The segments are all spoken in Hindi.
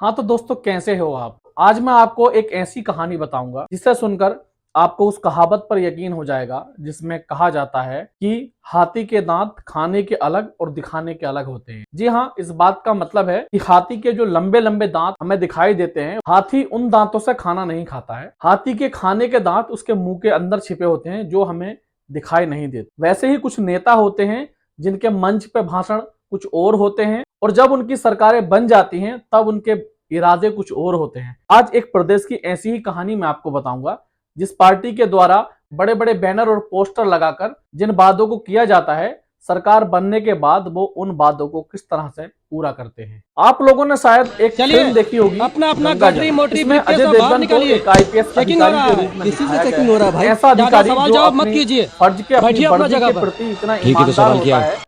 हाँ तो दोस्तों, कैसे हो आप। आज मैं आपको एक ऐसी कहानी बताऊंगा जिसे सुनकर आपको उस कहावत पर यकीन हो जाएगा जिसमें कहा जाता है कि हाथी के दांत खाने के अलग और दिखाने के अलग होते हैं। जी हाँ, इस बात का मतलब है कि हाथी के जो लंबे लंबे दांत हमें दिखाई देते हैं, हाथी उन दांतों से खाना नहीं खाता है। हाथी के खाने के दांत उसके मुंह के अंदर छिपे होते हैं जो हमें दिखाई नहीं देते। वैसे ही कुछ नेता होते हैं जिनके मंच पे भाषण कुछ और होते हैं और जब उनकी सरकारें बन जाती हैं तब उनके इरादे कुछ और होते हैं। आज एक प्रदेश की ऐसी ही कहानी मैं आपको बताऊंगा जिस पार्टी के द्वारा बड़े बड़े बैनर और पोस्टर लगाकर जिन वादों को किया जाता है, सरकार बनने के बाद वो उन वादों को किस तरह से पूरा करते हैं। आप लोगों ने शायद एक फिल्म देखी होगी अपना अपना गंगा गठरी जल। मोटी इसमें अजय देवगन को एक आईपीएस अधिकारी के रूप में दिखाया गया है। भाई ऐसा अधिकारी सवाल जो जवाब मत अपनी कीजिए, फर्ज के अपनी बैठिए अपना वर्दी जगह के पर। प्रति इतना ठीक है, तो ईमानदार सवाल होता क्या है कि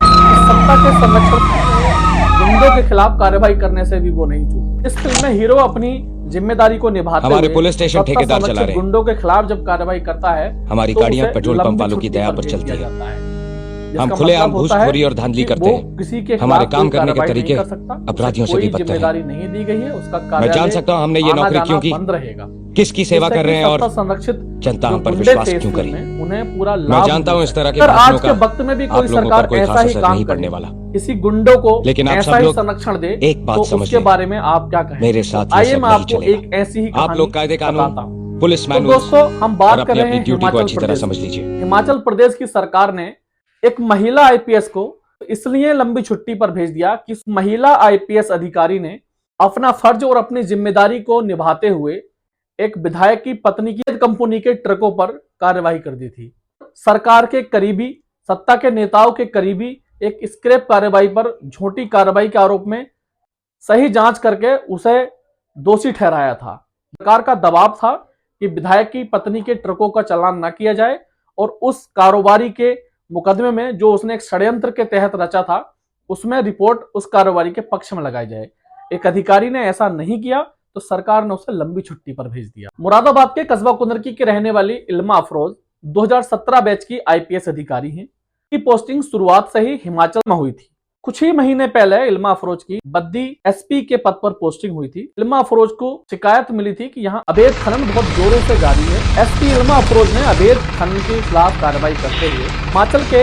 सत्ता के संरक्षण गुंडों के खिलाफ कार्रवाई करने से भी वो नहीं चूकते। इस फिल्म में हीरो अपनी जिम्मेदारी को निभाते हमारे हुए पुलिस स्टेशन ठेकेदार चला रहे हैं। गुंडों के खिलाफ जब कार्रवाई करता है, हमारी तो गाड़ियां उसे पेट्रोल पंप लंबी वालों की छुट्टी दया पर पर भेज चलती दिया है। जाता है। हम जिसका खुलेआम मतलब होता है घूसखोरी और धांधली कि करते वो हैं। किसी के हमारे खिलाफ काम कोई करने के कार्रवाई तरीके नहीं कर सकता, अपराधियों से कोई भी बदतर जिम्मेदारी हैं। नहीं दी गई है, उसका मैं कार्यालय जान सकता हूं हमने ये आना नौकरी जाना क्यों की, बंद रहेगा। किसकी सेवा कर रहे हैं और संरक्षित जनता जो हम पर गुंडे विश्वास थे इस क्यों फिल्म करे। में, उन्हें पूरा मैं लाभ जानता हूं इस तरह के अगर आज भाषणों के का वक्त में भी आप कोई लोगों पर सरकार कोई ऐसा खास ही असर काम नहीं करे, पड़ने वाला। किसी गुंडों को लेकिन आप ऐसा सब ही लोग संरक्षण दे, एक बात तो समझ उसके लें, बारे में आप क्या कहें। मेरे साथ ये आइए सब मैं नहीं आपको चलेगा। एक ऐसी ही आप लोग कायदे कहानी कानून, बताता हूं। पुलिस तो मैनुअल्स दोस्तों, हम और बात कर अपनी रहे अपनी हैं ड्यूटी को हिमाचल अच्छी तरह प्रदेश समझ की। लीजिए। हिमाचल प्रदेश की सरकार ने एक महिला आईपीएस को इसलिए लंबी छुट्टी पर भेज दिया कि महिला आईपीएस अधिकारी ने अपना फर्ज और अपनी जिम्मेदारी को निभाते हुए एक विधायक की पत्नी की कंपनी के ट्रकों पर कार्रवाई कर दी थी। सरकार के करीबी, सत्ता के नेताओं के करीबी एक स्क्रैप कार्रवाई पर झूठी कार्रवाई के आरोप में सही जांच करके उसे दोषी ठहराया था। सरकार का दबाव था कि विधायक की पत्नी के ट्रकों का चालान न किया जाए और उस कारोबारी के मुकदमे में जो उसने एक षड्यंत्र के तहत रचा था, उसमें रिपोर्ट उस कारोबारी के पक्ष में लगाई जाए। एक अधिकारी ने ऐसा नहीं किया तो सरकार ने उसे लंबी छुट्टी पर भेज दिया। मुरादाबाद के कस्बा कुंदरकी के रहने वाली इल्मा अफरोज 2017 बैच की आईपीएस अधिकारी हैं। की पोस्टिंग शुरुआत से ही हिमाचल में हुई थी। कुछ ही महीने पहले इल्मा अफरोज की बद्दी एसपी के पद पर पोस्टिंग हुई थी। इल्मा अफरोज को शिकायत मिली थी कि यहाँ अवैध खनन बहुत जोरों से जारी है। एसपी इल्मा अफरोज ने अवैध खनन के खिलाफ कार्रवाई करते हुए हिमाचल के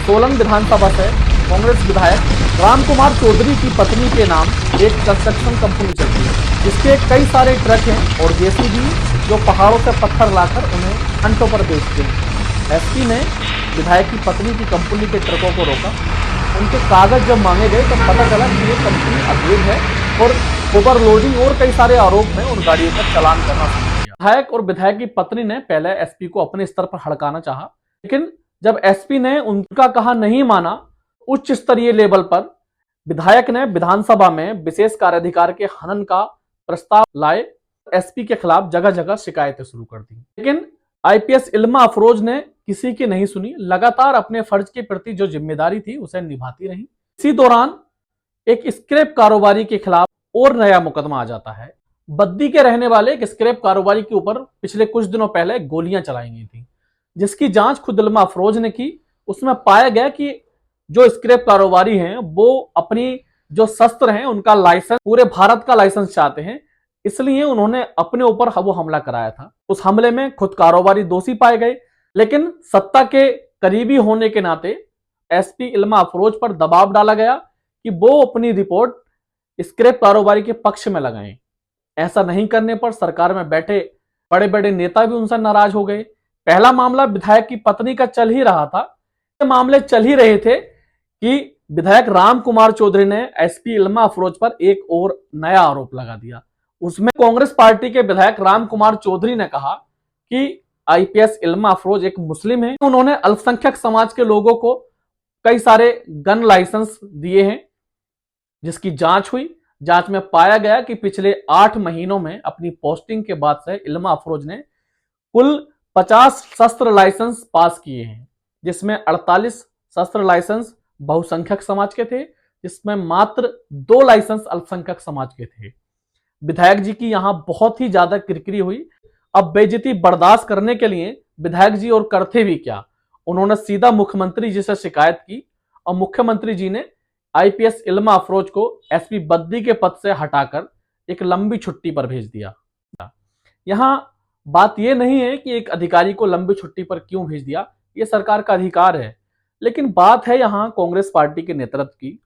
सोलन विधानसभा से कांग्रेस विधायक राम कुमार चौधरी की पत्नी के नाम एक कंस्ट्रक्शन कंपनी चलती है, जिसके कई सारे ट्रक हैं और जेसीबी जो पहाड़ों से पत्थर लाकर उन्हें घंटों पर बेचते हैं। एसपी ने विधायक की पत्नी की कंपनी के ट्रकों को रोका। उनके कागज जब मांगे गए तब पता चला कि ये कंपनी अवैध है और ओवरलोडिंग और कई सारे आरोप में उन गाड़ियों का चालान करना शुरू किया। विधायक और विधायक की पत्नी ने पहले एसपी को अपने स्तर पर हड़काना चाहा, लेकिन जब एसपी ने उनका कहा नहीं माना, उच्च स्तरीय लेवल पर विधायक ने विधानसभा में विशेष कार्याधिकार के हनन का प्रस्ताव लाए। एसपी के खिलाफ जगह जगह शिकायतें शुरू कर दी, लेकिन आईपीएस इल्मा अफरोज ने किसी की नहीं सुनी। लगातार अपने फर्ज के प्रति जो जिम्मेदारी थी उसे निभाती रही। इसी दौरान एक स्क्रैप कारोबारी के खिलाफ और नया मुकदमा आ जाता है। बद्दी के रहने वाले एक स्क्रैप कारोबारी के ऊपर पिछले कुछ दिनों पहले गोलियां चलाई गई थी, जिसकी जांच खुद इल्मा अफरोज ने की। उसमें पाया गया कि जो स्क्रैप कारोबारी हैं वो अपनी जो शस्त्र हैं उनका लाइसेंस पूरे भारत का लाइसेंस चाहते हैं, इसलिए उन्होंने अपने ऊपर वो हमला कराया था। उस हमले में खुद कारोबारी दोषी पाए गए, लेकिन सत्ता के करीबी होने के नाते एसपी इल्मा अफरोज पर दबाव डाला गया कि वो अपनी रिपोर्ट स्क्रैप कारोबारी के पक्ष में लगाएं। ऐसा नहीं करने पर सरकार में बैठे बड़े बड़े नेता भी उनसे नाराज हो गए। पहला मामला विधायक की पत्नी का चल ही रहा था। ये मामले चल ही रहे थे कि विधायक राम कुमार चौधरी ने एसपी इल्मा अफरोज पर एक और नया आरोप लगा दिया। उसमें कांग्रेस पार्टी के विधायक राम कुमार चौधरी ने कहा कि आईपीएस इल्मा अफरोज एक मुस्लिम है। उन्होंने अल्पसंख्यक समाज के लोगों को कई सारे गन लाइसेंस दिए हैं, जिसकी जांच हुई। जांच में पाया गया कि पिछले 8 महीनों में अपनी पोस्टिंग के बाद से इल्मा अफरोज ने कुल 50 शस्त्र लाइसेंस पास किए हैं, जिसमें 48 शस्त्र लाइसेंस बहुसंख्यक समाज के थे, जिसमें मात्र 2 लाइसेंस अल्पसंख्यक समाज के थे। विधायक जी की यहां बहुत ही ज्यादा किरकिरी हुई। अब बेइज्जती बर्दाश्त करने के लिए विधायक जी और करते भी क्या, उन्होंने सीधा मुख्यमंत्री जी से शिकायत की और मुख्यमंत्री जी ने आईपीएस इल्मा अफरोज को एसपी बद्दी के पद से हटाकर एक लंबी छुट्टी पर भेज दिया। यहां बात यह नहीं है कि एक अधिकारी को लंबी छुट्टी पर क्यों भेज दिया, यह सरकार का अधिकार है, लेकिन बात है यहां कांग्रेस पार्टी के नेतृत्व की।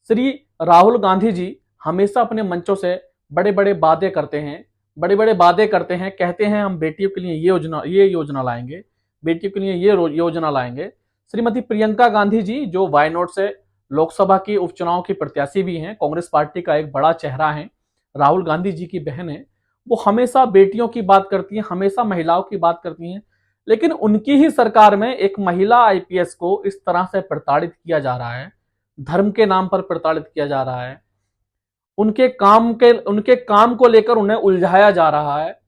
श्री राहुल गांधी जी हमेशा अपने मंचों से बड़े बड़े वादे करते हैं, कहते हैं हम बेटियों के लिए ये योजना लाएंगे, बेटियों के लिए ये योजना लाएंगे। श्रीमती प्रियंका गांधी जी जो वायनाड से लोकसभा के उपचुनाव की प्रत्याशी भी हैं, कांग्रेस पार्टी का एक बड़ा चेहरा है, राहुल गांधी जी की बहन है, वो हमेशा बेटियों की बात करती हैं, हमेशा महिलाओं की बात करती हैं, लेकिन उनकी ही सरकार में एक महिला आईपीएस को इस तरह से प्रताड़ित किया जा रहा है, धर्म के नाम पर प्रताड़ित किया जा रहा है, उनके काम को लेकर उन्हें उलझाया जा रहा है।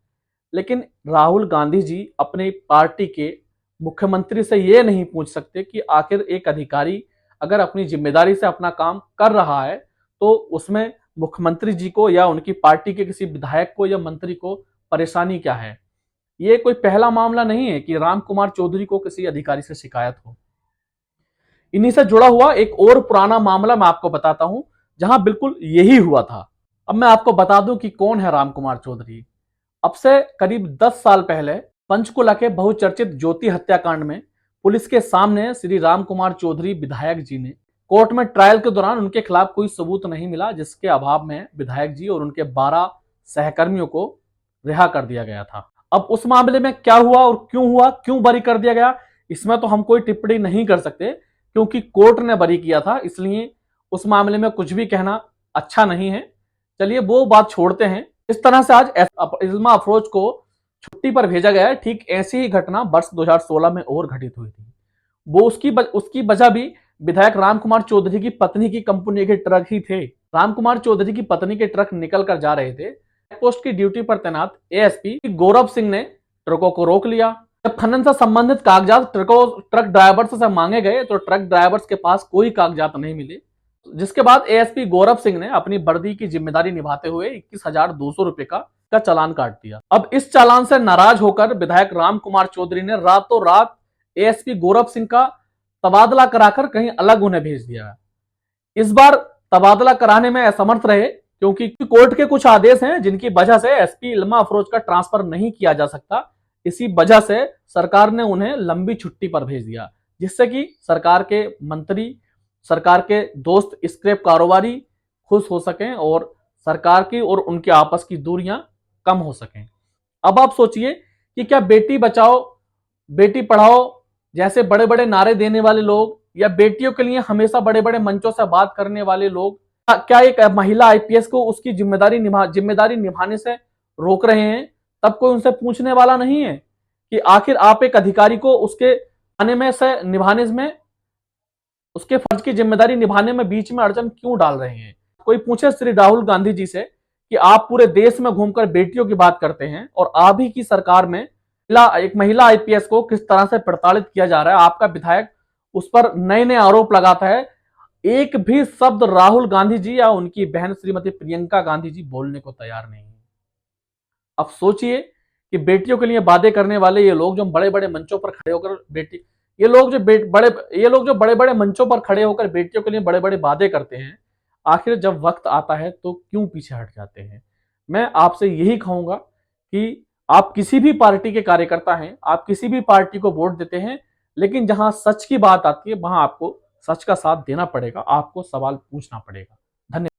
लेकिन राहुल गांधी जी अपनी पार्टी के मुख्यमंत्री से यह नहीं पूछ सकते कि आखिर एक अधिकारी अगर अपनी जिम्मेदारी से अपना काम कर रहा है तो उसमें मुख्यमंत्री जी को या उनकी पार्टी के किसी विधायक को या मंत्री को परेशानी क्या है। ये कोई पहला मामला नहीं है कि राम कुमार चौधरी को किसी अधिकारी से शिकायत हो। इन्हीं से जुड़ा हुआ एक और पुराना मामला मैं आपको बताता हूं जहां बिल्कुल यही हुआ था। अब मैं आपको बता दूं कि कौन है राम कुमार चौधरी। अब से करीब 10 साल पहले पंचकुला के बहुचर्चित ज्योति हत्याकांड में पुलिस के सामने श्री राम कुमार चौधरी विधायक जी ने कोर्ट में ट्रायल के दौरान उनके खिलाफ कोई सबूत नहीं मिला, जिसके अभाव में विधायक जी और उनके 12 सहकर्मियों को रिहा कर दिया गया था। अब उस मामले में क्या हुआ और क्यों बरी कर दिया गया, इसमें तो हम कोई टिप्पणी नहीं कर सकते क्योंकि कोर्ट ने बरी किया था, इसलिए उस मामले में कुछ भी कहना अच्छा नहीं है। चलिए वो बात छोड़ते हैं। इस तरह से आज इल्मा अफरोज को छुट्टी पर भेजा गया है। ठीक ऐसी ही घटना वर्ष 2016 में और घटित हुई थी। वो उसकी वजह भी विधायक राम कुमार चौधरी की पत्नी की कंपनी के ट्रक ही थे। राम कुमार चौधरी की पत्नी के ट्रक निकल कर जा रहे थे। पोस्ट की ड्यूटी पर तैनात एएसपी गौरव सिंह ने ट्रकों को रोक लिया। जब खनन से संबंधित कागजात ट्रक ड्राइवर्स से मांगे गए तो ट्रक ड्राइवर्स के पास कोई कागजात नहीं मिले, जिसके बाद एएसपी गौरव सिंह ने अपनी वर्दी की जिम्मेदारी निभाते हुए 21,200 रुपए का चालान काट दिया। अब इस चालान से नाराज होकर विधायक राम कुमार चौधरी ने रातों रात एएसपी गौरव सिंह का तबादला कराकर कहीं अलग उन्हें भेज दिया। इस बार तबादला कराने में असमर्थ रहे क्योंकि कोर्ट के कुछ आदेश हैं जिनकी वजह से एसपी इल्मा अफरोज का ट्रांसफर नहीं किया जा सकता। इसी वजह से सरकार ने उन्हें लंबी छुट्टी पर भेज दिया, जिससे कि सरकार के मंत्री, सरकार के दोस्त, स्क्रैप कारोबारी खुश हो सकें और सरकार की और उनके आपस की दूरियां कम हो सकें। अब आप सोचिए कि क्या बेटी बचाओ बेटी पढ़ाओ जैसे बड़े बड़े नारे देने वाले लोग या बेटियों के लिए हमेशा बड़े बड़े मंचों से बात करने वाले लोग क्या एक महिला आईपीएस को उसकी जिम्मेदारी निभाने से रोक रहे हैं? तब कोई उनसे पूछने वाला नहीं है कि आखिर आप एक अधिकारी को उसके निभाने में उसके फर्ज की जिम्मेदारी निभाने में बीच में अड़चन क्यों डाल रहे हैं। कोई पूछे श्री राहुल गांधी जी से कि आप पूरे देश में घूमकर बेटियों की बात करते हैं और आप ही की सरकार में एक महिला आईपीएस को किस तरह से प्रताड़ित किया जा रहा है, आपका विधायक उस पर नए नए आरोप लगाता है, एक भी शब्द राहुल गांधी जी या उनकी बहन श्रीमती प्रियंका गांधी जी बोलने को तैयार नहीं है। अब सोचिए कि बेटियों के लिए वादे करने वाले ये लोग जो बड़े बड़े मंचों पर खड़े होकर ये लोग जो बड़े बड़े मंचों पर खड़े होकर बेटियों के लिए बड़े बड़े वादे करते हैं, आखिर जब वक्त आता है तो क्यों पीछे हट जाते हैं। मैं आपसे यही कहूंगा कि आप किसी भी पार्टी के कार्यकर्ता हैं, आप किसी भी पार्टी को वोट देते हैं, लेकिन जहां सच की बात आती है वहां आपको सच का साथ देना पड़ेगा, आपको सवाल पूछना पड़ेगा। धन्यवाद।